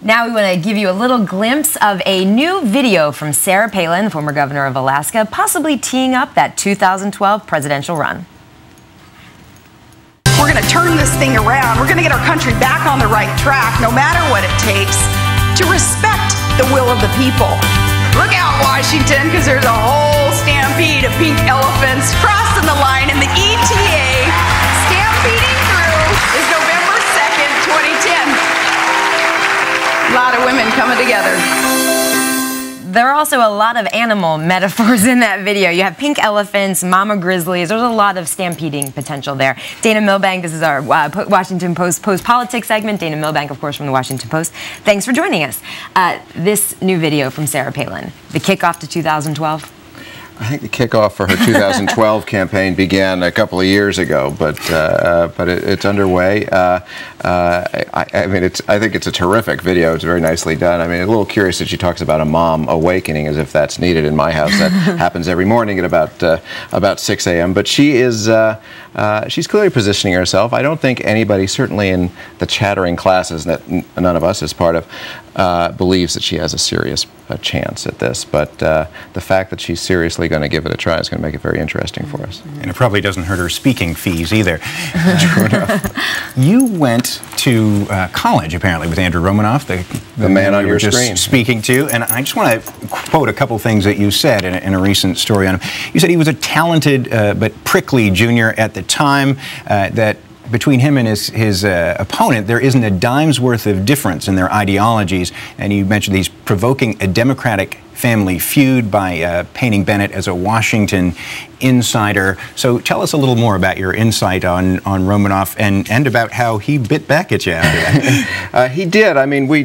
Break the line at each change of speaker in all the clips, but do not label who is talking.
Now we want to give you a little glimpse of a new video from Sarah Palin, the former governor of Alaska, possibly teeing up that 2012 presidential run.
We're going to turn this thing around. We're going to get our country back on the right track, no matter what it takes, to respect the will of the people. Look out, Washington, because there's a whole stampede of pink elephants crossing the line, and the ETA stampeding through is November 2nd, 2010. A lot of women coming together.
There are also a lot of animal metaphors in that video. You have pink elephants, mama grizzlies. There's a lot of stampeding potential there. Dana Milbank, this is our Washington Post Politics segment. Dana Milbank, of course, from the Washington Post. Thanks for joining us. This new video from Sarah Palin, the kickoff to 2012.
I think the kickoff for her 2012 campaign began a couple of years ago, but it's underway. I think it's a terrific video. It's very nicely done. I mean, a little curious that she talks about a mom awakening, as if that's needed in my house. That happens every morning at about 6 a.m. But she is she's clearly positioning herself. I don't think anybody, certainly in the chattering classes that none of us is part of, believes that she has a serious chance at this. But the fact that she's seriously going to give it a try is going to make it very interesting for us.
And it probably doesn't hurt her speaking fees either. True enough. You went to college, apparently, with Andrew Romanoff, the
man on your
just
screen.
Speaking to. And I just want to quote a couple things that you said in a recent story on him. You said he was a talented but prickly junior at the time, that between him and his opponent, there isn't a dime's worth of difference in their ideologies. And you mentioned he's provoking a Democratic family feud by painting Bennett as a Washington insider. So tell us a little more about your insight on Romanoff and about how he bit back at you after that.
He did. I mean, we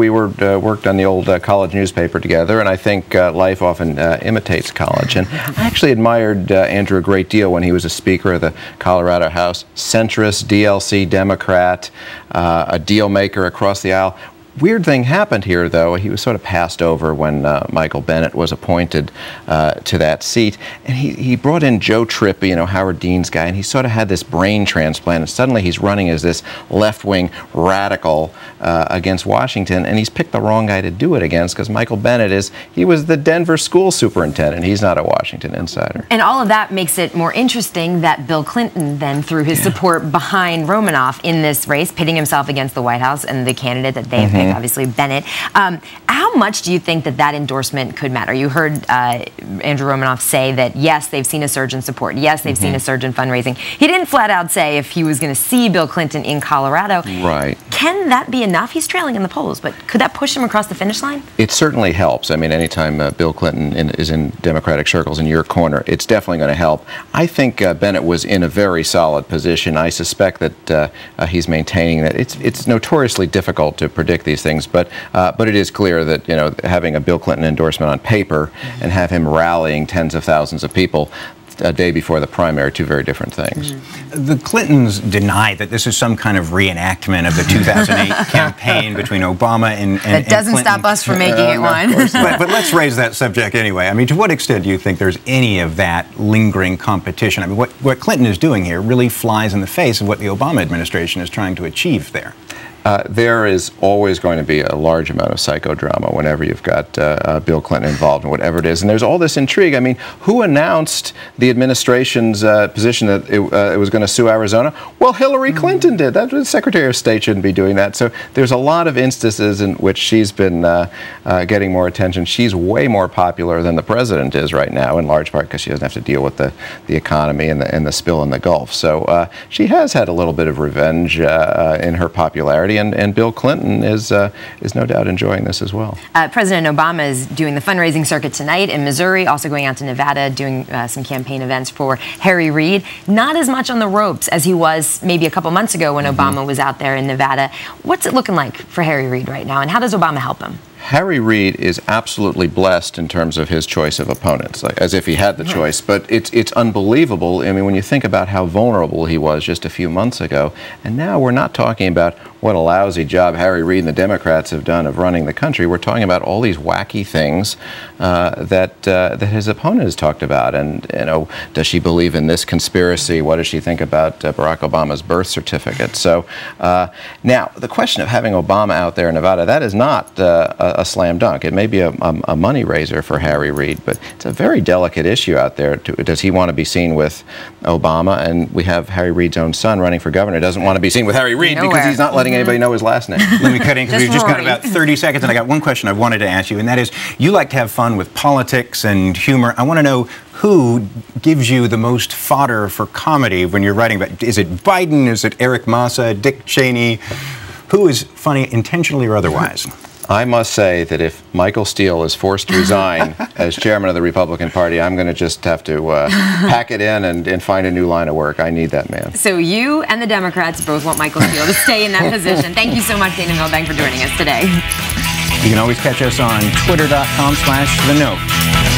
worked on the old college newspaper together, and I think life often imitates college. And I actually admired Andrew a great deal when he was a Speaker of the Colorado House. Centrist, DLC Democrat, a deal maker across the aisle. Weird thing happened here, though. He was sort of passed over when Michael Bennett was appointed to that seat. And he brought in Joe Tripp, Howard Dean's guy, and he sort of had this brain transplant. And suddenly he's running as this left-wing radical against Washington. And he's picked the wrong guy to do it against, because Michael Bennett he was the Denver school superintendent. He's not a Washington insider.
And all of that makes it more interesting that Bill Clinton then threw his support behind Romanoff in this race, pitting himself against the White House and the candidate that they have picked, obviously Bennett. How much do you think that endorsement could matter? You heard Andrew Romanoff say that, yes, they've seen a surge in support. Yes, they've seen a surge in fundraising. He didn't flat out say if he was going to see Bill Clinton in Colorado.
Right.
Can that be enough? He's trailing in the polls, but could that push him across the finish line?
It certainly helps. I mean, anytime Bill Clinton is in Democratic circles in your corner, it's definitely going to help. I think Bennett was in a very solid position. I suspect that he's maintaining that. It's notoriously difficult to predict these things, but it is clear that having a Bill Clinton endorsement on paper and have him rallying tens of thousands of people a day before the primary are two very different things.
The Clintons deny that this is some kind of reenactment of the 2008 campaign between Obama and
That doesn't
Clinton.
stop us from making it one.
But let's raise that subject anyway. I mean, to what extent do you think there's any of that lingering competition? I mean, what Clinton is doing here really flies in the face of what the Obama administration is trying to achieve there.
There is always going to be a large amount of psychodrama whenever you've got Bill Clinton involved in whatever it is. And there's all this intrigue. I mean, who announced the administration's position that it was going to sue Arizona? Well, Hillary Clinton did. The Secretary of State shouldn't be doing that. So there's a lot of instances in which she's been getting more attention. She's way more popular than the president is right now, in large part because she doesn't have to deal with the economy and the spill in the Gulf. So she has had a little bit of revenge in her popularity. And Bill Clinton is no doubt enjoying this as well.
President Obama is doing the fundraising circuit tonight in Missouri, also going out to Nevada, doing some campaign events for Harry Reid. Not as much on the ropes as he was maybe a couple months ago when Obama was out there in Nevada. What's it looking like for Harry Reid right now, and how does Obama help him?
Harry Reid is absolutely blessed in terms of his choice of opponents, like, as if he had the choice. But it's unbelievable. I mean, when you think about how vulnerable he was just a few months ago, and now we're not talking about what a lousy job Harry Reid and the Democrats have done of running the country. We're talking about all these wacky things that his opponent has talked about. And, you know, does she believe in this conspiracy? What does she think about Barack Obama's birth certificate? So now, the question of having Obama out there in Nevada, that is not a slam dunk. It may be a money raiser for Harry Reid, but it's a very delicate issue out there. Does he want to be seen with Obama? And we have Harry Reid's own son running for governor. Doesn't want to be seen with Harry Reid because he's not letting anybody know his last name.
Let me cut in because we've just got about 30 seconds, and I got one question I wanted to ask you, and that is, you like to have fun with politics and humor. I want to know who gives you the most fodder for comedy when you're writing about, is it Biden, is it Eric Massa, Dick Cheney? Who is funny intentionally or otherwise?
I must say that if Michael Steele is forced to resign as chairman of the Republican Party, I'm going to just have to pack it in and find a new line of work. I need that man.
So you and the Democrats both want Michael Steele to stay in that position. Thank you so much, Dana Milbank, for joining us today.
You can always catch us on twitter.com/TheNote.